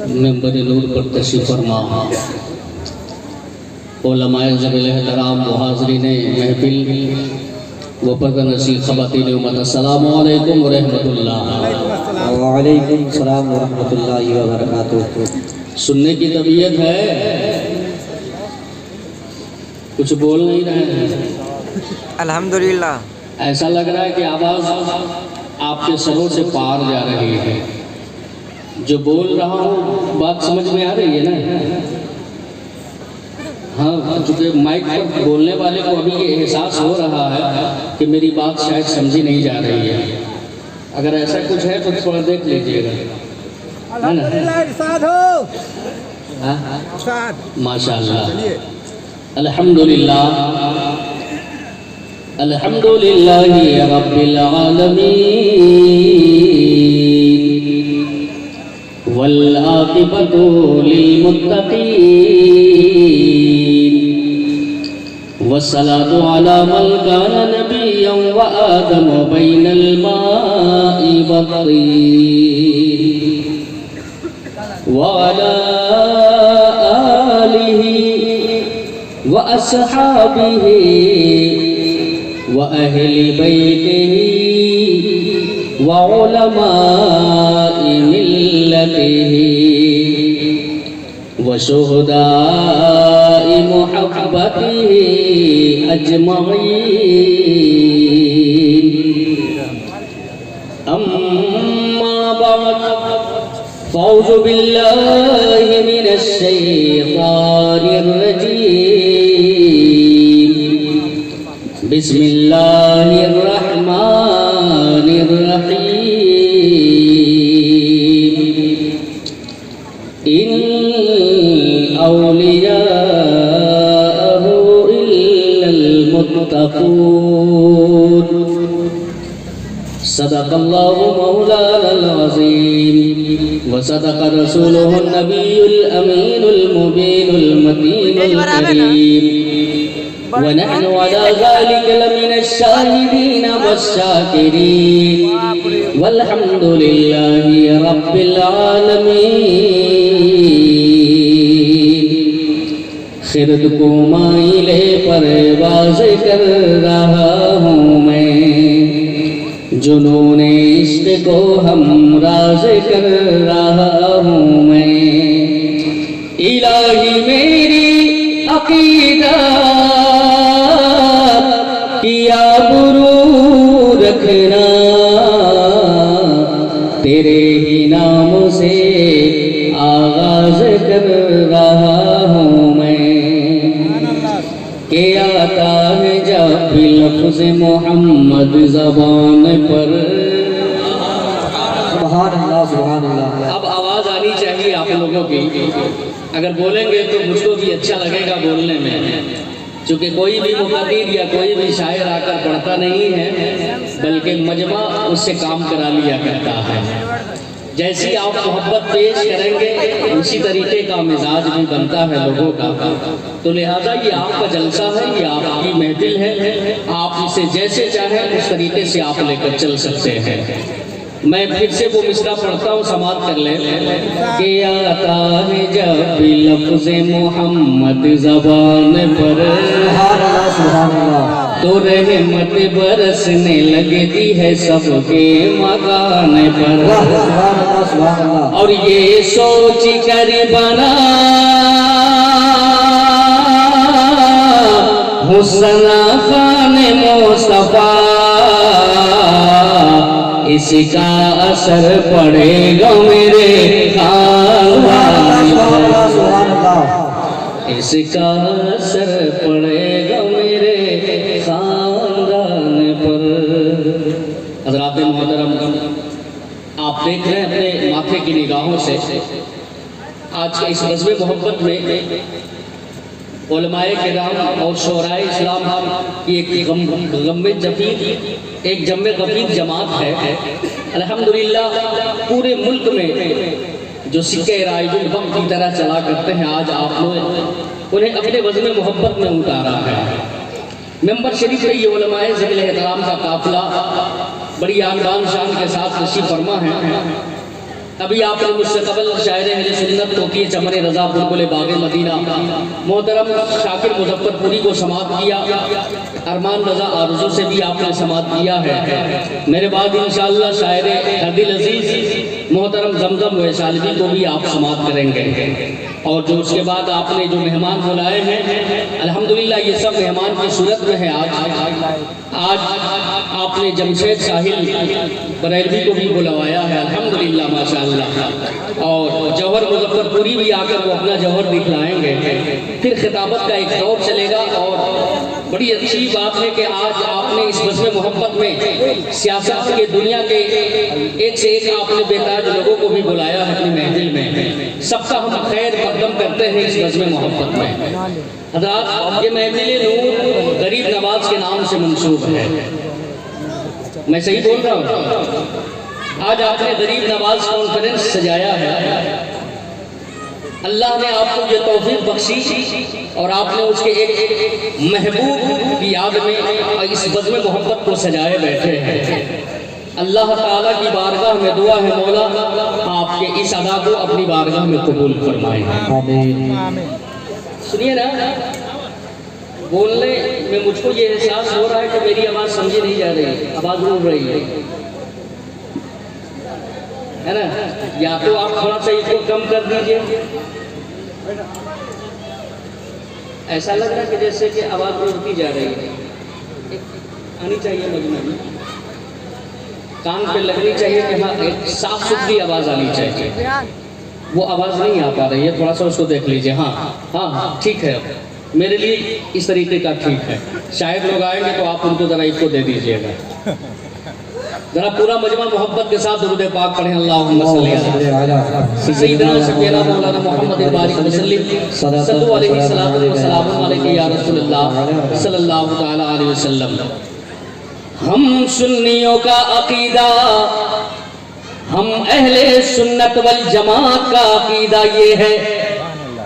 منبر نور پر تشریف فرما علماء ذویل احترام و حاضرین محفل و پردہ نشین خواتین امت، السلام علیکم ورحمۃ اللہ۔ وعلیکم السلام ورحمۃ اللہ وبرکاتہ۔ سننے کی طبیعت ہے، کچھ بول نہیں رہے ہیں، الحمدللہ ایسا لگ رہا ہے کہ آواز آپ کے سروں سے پار جا رہی ہے۔ جو بول رہا ہوں بات سمجھ میں آ رہی ہے نا؟ ہاں، چونکہ مائک پر بولنے والے کو ابھی یہ احساس ہو رہا ہے کہ میری بات شاید سمجھی نہیں جا رہی ہے۔ اگر ایسا کچھ ہے تو تھوڑا دیکھ لیجئے گا۔ الحمدللہ ارشاد ہو۔ ماشاءاللہ، الحمدللہ الحمدللہ رب العالمین والعاقبۃ للمتقین والصلاة على من كان نبيا وآدم بين الماء والطين وعلى آله وأصحابه وأهل بيته وعلماء ملته وشهداء محبته أجمعين، أما بعد فأعوذ بالله من الشيطان الرجيم، بسم الله الرحمن الرحيم، إن أولياءه إلا المتقون، صدق الله مولانا العظيم وصدق رسوله النبي الأمين المبين المتين الكريم، ونحن على ذلك لمن الشاهدين والشاكرين، والحمد لله رب العالمين۔ خرد کو مائلے پرواز کر رہا ہوں میں، جنون عشق کو ہمراز کر رہا ہوں میں، الہی میری عقیدہ کیا برو رکھنا، تیرے ہی نام سے آغاز کر رہا ہوں میں، کہ آتا ہے جب بھی لفظ محمد زبان پر۔ سبحان اللہ سبحان اللہ۔ اب آواز آنی چاہیے آپ لوگوں کی، اگر بولیں گے تو مجھ کو بھی اچھا لگے گا بولنے میں، چونکہ کوئی بھی مقدر یا کوئی بھی شاعر آ کر پڑھتا نہیں ہے، بلکہ مجمع اس سے کام کرا لیا کرتا ہے۔ جیسی آپ محبت پیش کریں گے اسی طریقے کا مزاج بھی بنتا ہے لوگوں کا، تو لہٰذا یہ آپ کا جلسہ ہے، یہ آپ کی محفل ہے، آپ اسے جیسے چاہیں اس طریقے سے آپ لے کر چل سکتے ہیں۔ میں پھر سے وہ مصرع پڑھتا ہوں، سماعت کر لیں، کہ آتا ہے جب بھی لفظ محمد زبان پر، سبحان اللہ سبحان اللہ، تو رحمت برسنے لگتی ہے سب کے مکان پر، سبحان اللہ سبحان اللہ۔ اور یہ سوچ کر بنا حسن خان مصطفیٰ، اس کا اثر پڑے گا میرے خاندان پر، اس کا اثر پڑے گا میرے خاندان پر۔ حضرات محترم، آپ دیکھ رہے ہیں اپنے ماتھے کی نگاہوں سے آج کے اس غزوہ محبت میں علماء کرام اور شعراء اسلام کی ایک جمع غفیر جماعت ہے۔ الحمدللہ پورے ملک میں جو سکہ رائج الوقت کی طرح چلا کرتے ہیں، آج آپ لوگ انہیں اپنے وزن محبت میں اتارا ہے۔ ممبر شریف پہ یہ علماء ذوی احترام کا قافلہ بڑی آن بان شان کے ساتھ تشریف فرما ہے۔ ابھی آپ نے مجھ سے قبل شاعر اہل سنت توقی چمن رضا بلبل باغ مدینہ محترم شاکر مظفر پوری کو سماعت کیا، ارمان رضا آرزو سے بھی آپ نے سماعت کیا ہے۔ میرے بعد انشاءاللہ شاعر دل عزیز محترم زمزم ویسالوی کو بھی آپ سماعت کریں گے، اور جو اس کے بعد آپ نے جو مہمان بلائے ہیں الحمدللہ یہ سب مہمان کی صورت میں ہے۔ آج آپ نے جمشید ساحل بریلوی کو بھی بلوایا ہے الحمدللہ ماشاءاللہ، اور جوہر مظفر پوری بھی آ کر وہ اپنا جوہر دکھلائیں گے، پھر خطابت کا ایک دور چلے گا۔ اور بڑی اچھی بات ہے کہ آج آپ نے اس بزم محبت میں سیاست کے دنیا کے ایک سے ایک آپ نے بے تاج لوگوں کو بھی بلایا ہے اپنی محفل میں۔ سب کا ہم خیر مقدم کرتے ہیں اس بزم محبت میں۔ حضرات یہ محفل نور غریب نواز کے نام سے منسوب ہے، میں صحیح بول رہا ہوں؟ آج آپ نے غریب نواز کانفرنس سجایا ہے، اللہ نے آپ کو یہ توفیق بخشی اور آپ نے اس کے ایک محبوب کی یاد میں اس بزم محبت کو سجائے بیٹھے ہیں۔ اللہ تعالیٰ کی بارگاہ میں دعا ہے مولا آپ کے اس ادا کو اپنی بارگاہ میں قبول فرمائیں۔ سنیے نا، بولنے میں مجھ کو یہ احساس ہو رہا ہے کہ میری آواز سمجھی نہیں جا رہی، آواز روک رہی ہے نا؟ یا تو آپ تھوڑا سا اس کو کم کر دیجئے۔ ایسا لگ رہا ہے کہ جیسے کہ آواز روکتی جا رہی ہے، آنی چاہیے مجمع میں، کان پہ لگنی چاہیے کہ ہاں ایک صاف ستھری آواز آنی چاہیے۔ وہ آواز نہیں آ پا رہی ہے، تھوڑا سا اس کو دیکھ لیجئے۔ ہاں ہاں ٹھیک ہے، میرے لیے اس طریقے کا ٹھیک ہے۔ شاید لوگ آئیں گے تو آپ ان کو ذرا اس کو دے دیجئے گا۔ ذرا پورا مجمع محبت کے ساتھ درود پاک پڑھیں، اللہم صلی علی سیدنا سیدنا مولانا محمد بارک وسلم صلو علیہ السلام علیکم یا رسول اللہ صلی اللہ تعالی علیہ وسلم۔ ہم سنیوں کا عقیدہ، ہم اہل سنت والجماعت کا عقیدہ یہ ہے،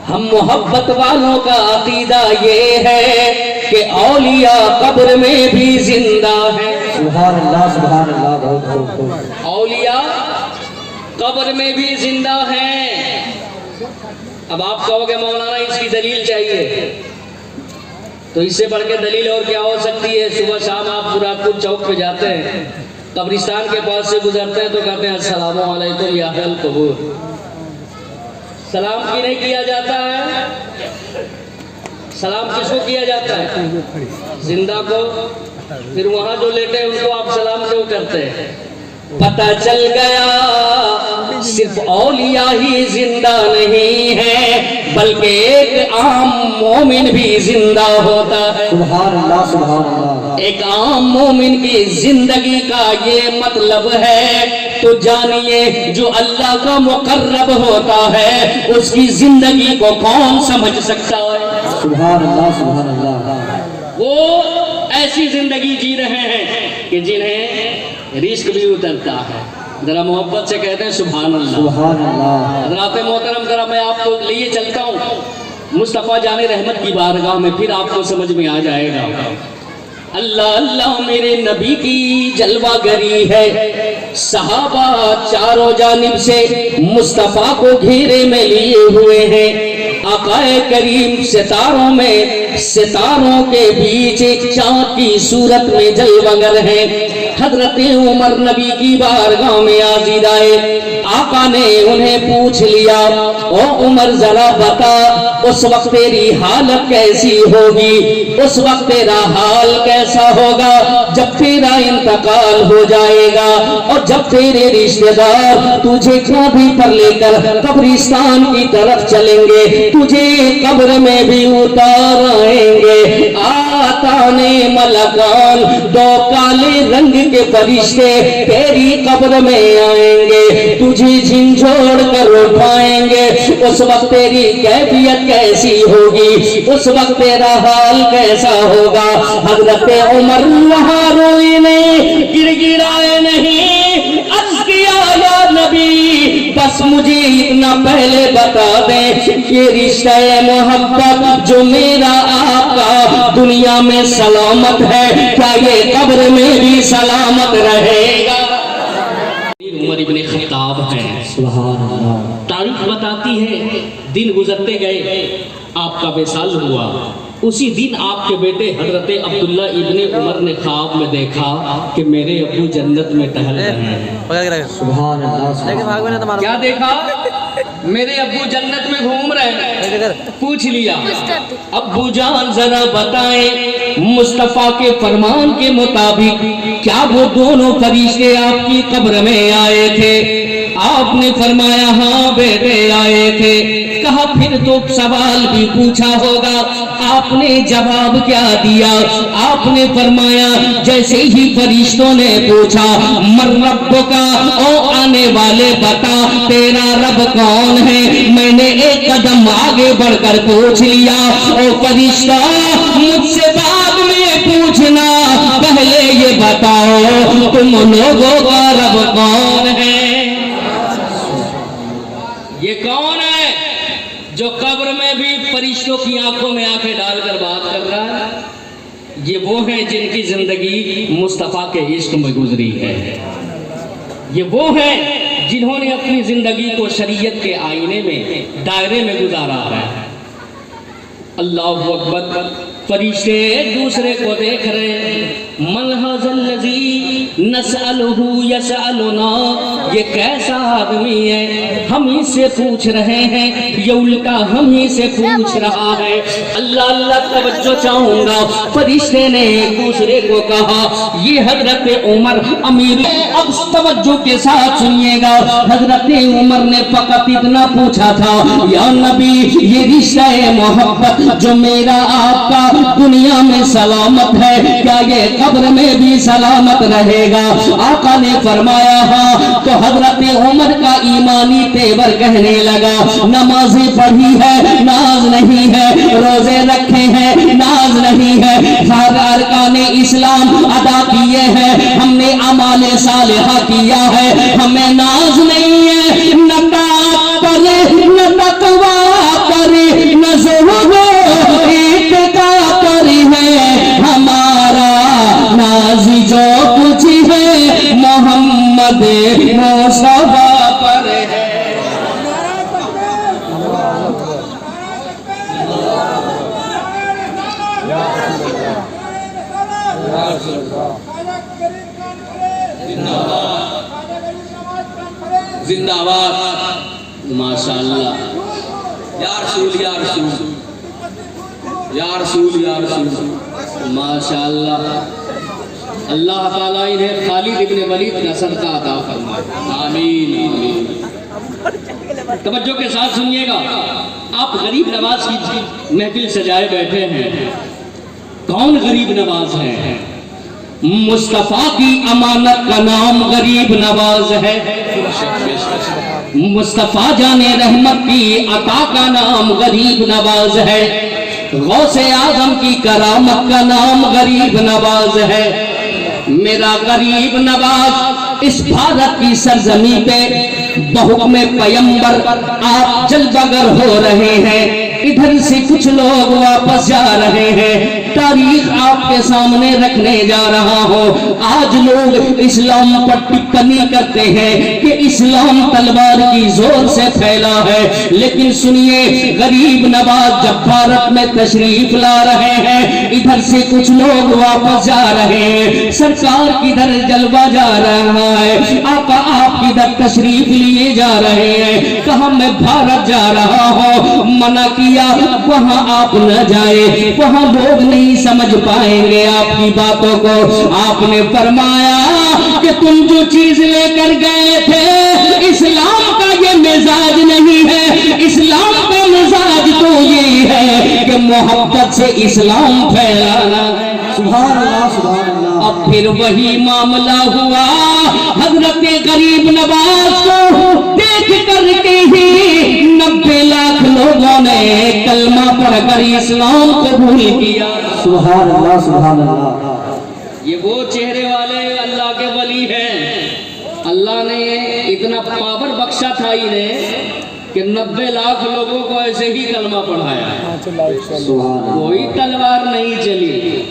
ہم محبت والوں کا عقیدہ یہ ہے کہ اولیاء قبر میں بھی زندہ ہیں۔ سبحان اللہ بہت خوب۔ اولیاء قبر میں بھی زندہ ہیں۔ اب آپ کہو گے مولانا اس کی دلیل چاہیے، تو اس سے بڑھ کے دلیل اور کیا ہو سکتی ہے؟ صبح شام آپ برادپور چوک پہ جاتے ہیں، قبرستان کے پاس سے گزرتے ہیں تو کہتے ہیں السلام علیکم یا اہل القبور۔ سلام کی نہیں کیا جاتا ہے؟ سلام کس کو کیا جاتا ہے؟ زندہ کو۔ پھر وہاں جو لیٹے ہیں ان کو آپ سلام کیوں کرتے ہیں؟ پتہ چل گیا صرف اولیاء ہی زندہ نہیں ہے بلکہ ایک عام مومن بھی زندہ ہوتا ہے۔ سبحان اللہ سبحان اللہ۔ ایک عام مومن کی زندگی کا یہ مطلب ہے تو جانیے جو اللہ کا مقرب ہوتا ہے اس کی زندگی کو کون سمجھ سکتا ہے؟ سبحان اللہ سبحان اللہ۔ وہ ایسی زندگی جی رہے ہیں کہ جنہیں رزق بھی اترتا ہے۔ ذرا محبت سے کہتے ہیں سبحان اللہ سبحان اللہ۔ حضرات محترم، ذرا میں آپ کو لیے چلتا ہوں مصطفیٰ جان رحمت کی بارگاہ میں، پھر آپ کو سمجھ میں آ جائے گا۔ اللہ اللہ میرے نبی کی جلوہ گری ہے، صحابہ چاروں جانب سے مصطفیٰ کو گھیرے میں لیے ہوئے ہیں۔ آقا کریم ستاروں میں، ستاروں کے بیچ ایک چاند کی صورت میں جلوگر ہیں۔ حضرت عمر نبی کی بارگاہ میں حاضر آئے، آقا نے انہیں پوچھ لیا او عمر ذرا بتا اس وقت تیری حالت کیسی ہوگی، اس وقت تیرا حال کیسا ہوگا جب تیرا انتقال ہو جائے گا اور جب تیرے رشتہ دار تجھے کابی پر لے کر قبرستان کی طرف چلیں گے، تجھے قبر میں بھی اتار آئیں گے۔ آتانے ملکان، دو کالے رنگ کے فرشتے تیری قبر میں آئیں گے، تجھے جھنجھوڑ کر اٹھائیں گے۔ اس وقت تیری کیفیت کیسی ہوگی، اس وقت تیرا حال کیسا ہوگا؟ حضرت عمر وہاں روئے نہیں، گر گرائے نہیں، عرض کیا یا نبی بس بس مجھے اتنا پہلے بتا دیں یہ رشتہ محبت جو میرا آپ کا دنیا میں سلامت ہے کیا یہ قبر میں بھی سلامت رہے گا؟ عمر ابن خطاب ہیں، سبحان اللہ، تاریخ بتاتی ہے دن گزرتے گئے، آپ کا وصال ہوا۔ اسی دن آپ کے بیٹے حضرت عبداللہ ابن عمر نے خواب میں دیکھا کہ میرے ابو جنت میں ٹہل رہے ہیں۔ سبحان اللہ، کیا دیکھا؟ میرے ابو جنت میں گھوم رہے ہیں۔ پوچھ لیا ابو جان ذرا بتائیں مصطفیٰ کے فرمان کے مطابق کیا وہ دونوں فرشتے آپ کی قبر میں آئے تھے؟ آپ نے فرمایا ہاں بیٹے آئے تھے۔ کہا پھر تو سوال بھی پوچھا ہوگا، آپ نے جواب کیا دیا؟ آپ نے فرمایا جیسے ہی فرشتوں نے پوچھا من رب کا، او آنے والے بتا تیرا رب کون ہے، میں نے ایک قدم آگے بڑھ کر پوچھ لیا او فرشتہ مجھ سے بعد میں پوچھنا، پہلے یہ بتاؤ تم لوگوں کا رب کون ہے؟ یہ کون ہے جو قبر میں بھی فرشتوں کی آنکھوں میں آنکھیں ڈال کر بات کر رہا ہے؟ یہ وہ ہیں جن کی زندگی مصطفیٰ کے عشق میں گزری ہے، یہ وہ ہیں جنہوں نے اپنی زندگی کو شریعت کے آئینے میں دائرے میں گزارا ہے۔ اللہ اکبر، فرشتے ایک دوسرے کو دیکھ رہے ہیں، من ھذا الذی نسألہ یسألنا، یہ کیسا آدمی ہے ہم ہی سے پوچھ رہے ہیں، یہ الٹا ہم ہی سے پوچھ رہا ہے۔ اللہ اللہ توجہ چاہوں گا، فرشتے نے ایک دوسرے کو کہا یہ حضرت عمر امیر، اب توجہ کے ساتھ سنیے گا، حضرت عمر نے فقط اتنا پوچھا تھا یا نبی یہ رشتہ محبت جو میرا آپ کا دنیا میں سلامت ہے کیا یہ قبر میں بھی سلامت رہے گا؟ آقا نے فرمایا ہاں۔ تو حضرت عمر کا ایمانی تیور کہنے لگا نمازیں پڑھی ہے ناز نہیں ہے، روزے رکھے ہیں ناز نہیں ہے، سارے ارکان اسلام ادا کیے ہیں، ہم نے اعمال صالحہ کیا ہے، ہمیں ناز نہیں ہے، نہ طاعت پر نہ تقویٰ پر نہ زہد اتقاء پر ہے، ہمارا ناز جو کچھ ہے محمد مصطفیٰ پر ہے۔ زندہ آباد، ماشاءاللہ، یا رسول یا رسول یا رسول یا رسول، ماشاءاللہ۔ اللہ تعالیٰ انہیں خالد ابن ولید نسل کا عطا فرمائے، آمین آمین۔ توجہ کے ساتھ سنیے گا، آپ غریب نواز کی محفل سجائے بیٹھے ہیں، کون غریب نواز ہے؟ مصطفیٰ کی امانت کا نام غریب نواز ہے، مصطفیٰ جان رحمت کی عطا کا نام غریب نواز ہے، غوث اعظم کی کرامت کا نام غریب نواز ہے۔ میرا غریب نواز اس بھارت کی سرزمین پہ بحکم پیمبر آپ جلوہ گر ہو رہے ہیں، ادھر سے کچھ لوگ واپس جا رہے ہیں، تاریخ آپ کے سامنے رکھنے جا رہا ہوں۔ آج لوگ اسلام پر ٹپنی کرتے ہیں کہ اسلام تلوار کی زور سے پھیلا ہے، لیکن سنیے غریب نواز جب بھارت میں تشریف لا رہے ہیں، ادھر سے کچھ لوگ واپس جا رہے ہیں، سرکار کدھر جلوہ جا رہا ہے، آقا آپ کدھر تشریف لیے جا رہے ہیں، کہاں میں بھارت جا رہا ہوں، منع کیا وہاں آپ نہ جائے، وہاں لوگ نہیں سمجھ پائیں گے آپ کی باتوں کو۔ آپ نے فرمایا کہ تم جو چیز لے کر گئے تھے اسلام کا یہ مزاج نہیں ہے، اسلام کا مزاج تو یہ ہے کہ محبت سے اسلام پھیلانا ہے۔ سبحان اللہ، سبحان اللہ۔ اب پھر وہی معاملہ ہوا، حضرت غریب نواز کو دیکھ کر کے ہی 90 لاکھ لوگوں نے کلمہ پڑھ کر اسلام قبول کیا۔ سبحان اللہ، سبحان اللہ۔ یہ وہ چہرے والے اللہ کے ولی ہیں، اللہ نے اتنا پاور بخشا تھا انہیں کہ 90 لاکھ لوگوں کو ایسے ہی کلمہ پڑھایا. کوئی تلوار نہیں چلی,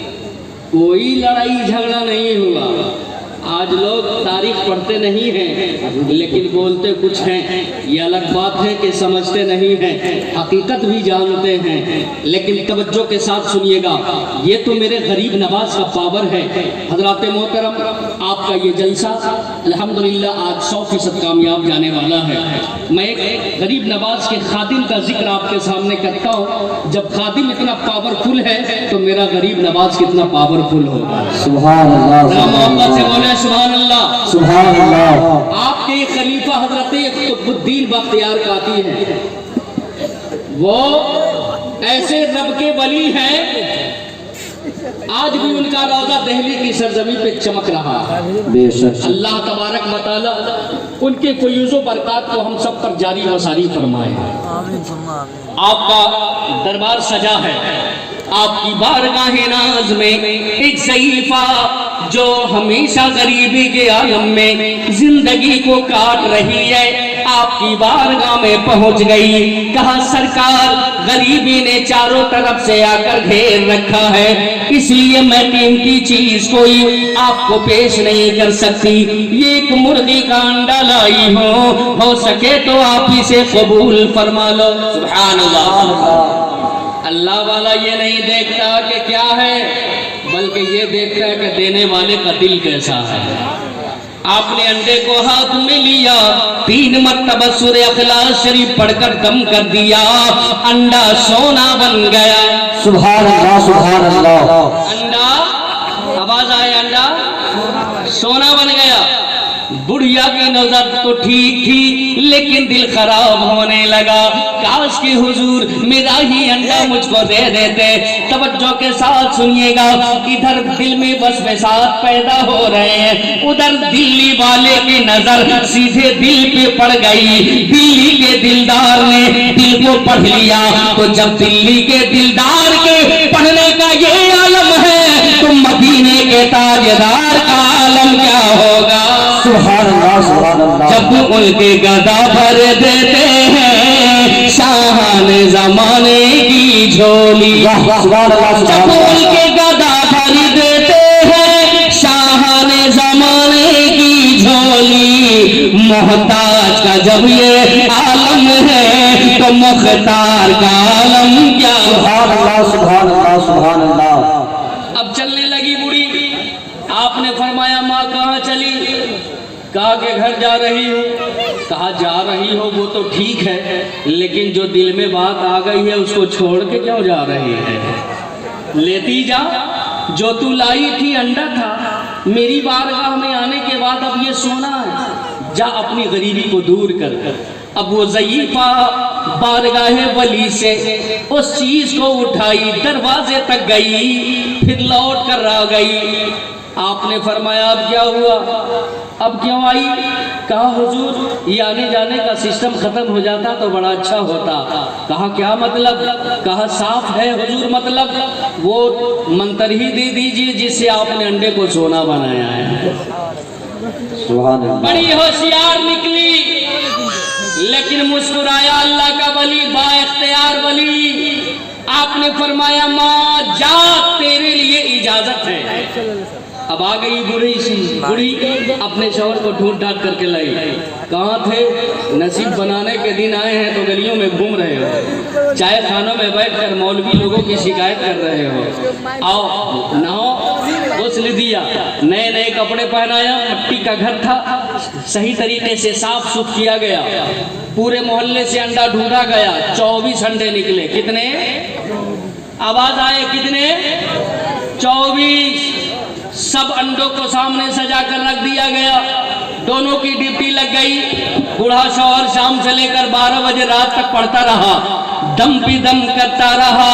کوئی لڑائی جھگڑا نہیں ہوا. آج لوگ تاریخ پڑھتے نہیں ہیں لیکن بولتے کچھ ہیں. یہ الگ بات ہے کہ سمجھتے نہیں ہیں, حقیقت بھی جانتے ہیں. لیکن توجہ کے ساتھ سنیے گا, یہ تو میرے غریب نواز کا پاور ہے. حضرات محترم, آپ کا یہ جلسہ الحمدللہ آج 100% کامیاب جانے والا ہے. میں ایک غریب نواز کے خادم کا ذکر آپ کے سامنے کرتا ہوں. جب خادم اتنا پاورفل ہے تو میرا غریب نواز کتنا پاورفل ہوگا. سبحان اللہ, محبت سے بولے سبحان اللہ. سبحان اللہ. آپ کے خلیفہ حضرت قطب الدین بختیار کاکی ہیں. وہ ایسے رب کے ولی ہیں, آج بھی ان کا روضہ دہلی کی سرزمین پہ چمک رہا ہے. بے شک اللہ تبارک و تعالی ان کے فیوز و برکات کو ہم سب پر جاری و ساری فرمائے. آپ کا دربار سجا ہے, آپ کی بارگاہ ناز میں ایک ضعیفہ جو ہمیشہ غریبی کے عالم میں زندگی کو کاٹ رہی ہے, آپ کی بارگاہ میں پہنچ گئی. کہا سرکار, غریبی نے چاروں طرف سے آ کر گھیر رکھا ہے, اس لیے میں قیمتی چیز کوئی آپ کو پیش نہیں کر سکتی. یہ ایک مرغی کا انڈا لائی ہو سکے تو آپ اسے قبول فرما لو. سبحان اللہ. اللہ والا یہ نہیں دیکھتا کہ کیا ہے, بلکہ یہ دیکھتا ہے کہ دینے والے کا دل کیسا ہے. آپ نے انڈے کو ہاتھ میں لیا, 3 مرتبہ سورہ اخلاص شریف پڑھ کر دم کر دیا, انڈا سونا بن گیا. سبحان اللہ, سبحان اللہ. انڈا, آواز آئے, انڈا سونا بن گیا. بڑھیا کی نظر تو ٹھیک تھی لیکن دل خراب ہونے لگا. کاش کہ حضور میرا ہی انڈا مجھ کو دے دیتے. توجہ کے ساتھ سنیے گا, ادھر دل میں وسوسات پیدا ہو رہے ہیں, ادھر دلی والے کی نظر سیدھے دل پہ پڑ گئی. دلی کے دلدار نے دل کو پڑھ لیا. تو جب دلی کے دلدار کے پڑھنے کا یہ عالم ہے تو مدینے کے تاجدار کا عالم کیا ہوگا. سبحان اللہ, سبحان اللہ. جب ان کے گدا بھر دیتے ہیں شاہان زمانے کی جھولی. سبحان اللہ, جب ان کے گدا بھر دیتے ہیں شاہان زمانے کی جھولی. محتاج کا جب یہ عالم ہے تو مختار کا عالم کیا. سبحان اللہ, سبحان اللہ, سبحان اللہ. اب چلنے لگی بوڑھی. آپ نے فرمایا ماں کہاں چلی؟ کہا کہ گھر جا رہی ہوں. کہا جا رہی ہو وہ تو ٹھیک ہے, لیکن جو دل میں بات آ گئی ہے اس کو چھوڑ کے کیوں جا رہی ہے؟ لیتی جا. جو تو لائی تھی انڈا تھا, میری بارگاہ میں آنے کے بعد اب یہ سونا ہے. جا اپنی غریبی کو دور کر. اب وہ ضعیفہ بارگاہ ولی سے اس چیز کو اٹھائی, دروازے تک گئی, پھر لوٹ کر آ گئی. آپ نے فرمایا اب کیا ہوا, اب کیوں آئی؟ کہا حضور یہ آنے جانے کا سسٹم ختم ہو جاتا تو بڑا اچھا ہوتا. کہا کیا مطلب؟ کہا صاف ہے حضور, مطلب وہ منتر ہی دے دیجئے جس سے آپ نے انڈے کو سونا بنایا ہے. سبحان اللہ. بڑی ہوشیار نکلی لیکن مسکرایا اللہ کا ولی, با اختیار ولی. آپ نے فرمایا ماں جا, تیرے لیے اجازت ہے. اب آ گئی بوڑھی اپنے شوہر کو ڈھونڈ ڈھانٹ کر کے لائی. کہاں تھے؟ نصیب بنانے کے دن آئے ہیں تو گلیوں میں گھوم رہے ہو, چائے خانوں میں بیٹھ کر مولوی لوگوں کی شکایت کر رہے ہو. آؤ نہاؤ. غسل دیا, نئے نئے کپڑے پہنایا, مٹی کا گھر تھا, صحیح طریقے سے صاف ستھرا کیا گیا. پورے محلے سے انڈا ڈھونڈا گیا, 24 انڈے نکلے. کتنے؟ آواز آئے کتنے؟ 24. سب انڈوں کو سامنے سجا کر رکھ دیا گیا. دونوں کی ڈیوٹی لگ گئی. بوڑھا شوہر شام سے لے کر 12 بجے رات تک پڑھتا رہا, دم پہ دم کرتا رہا.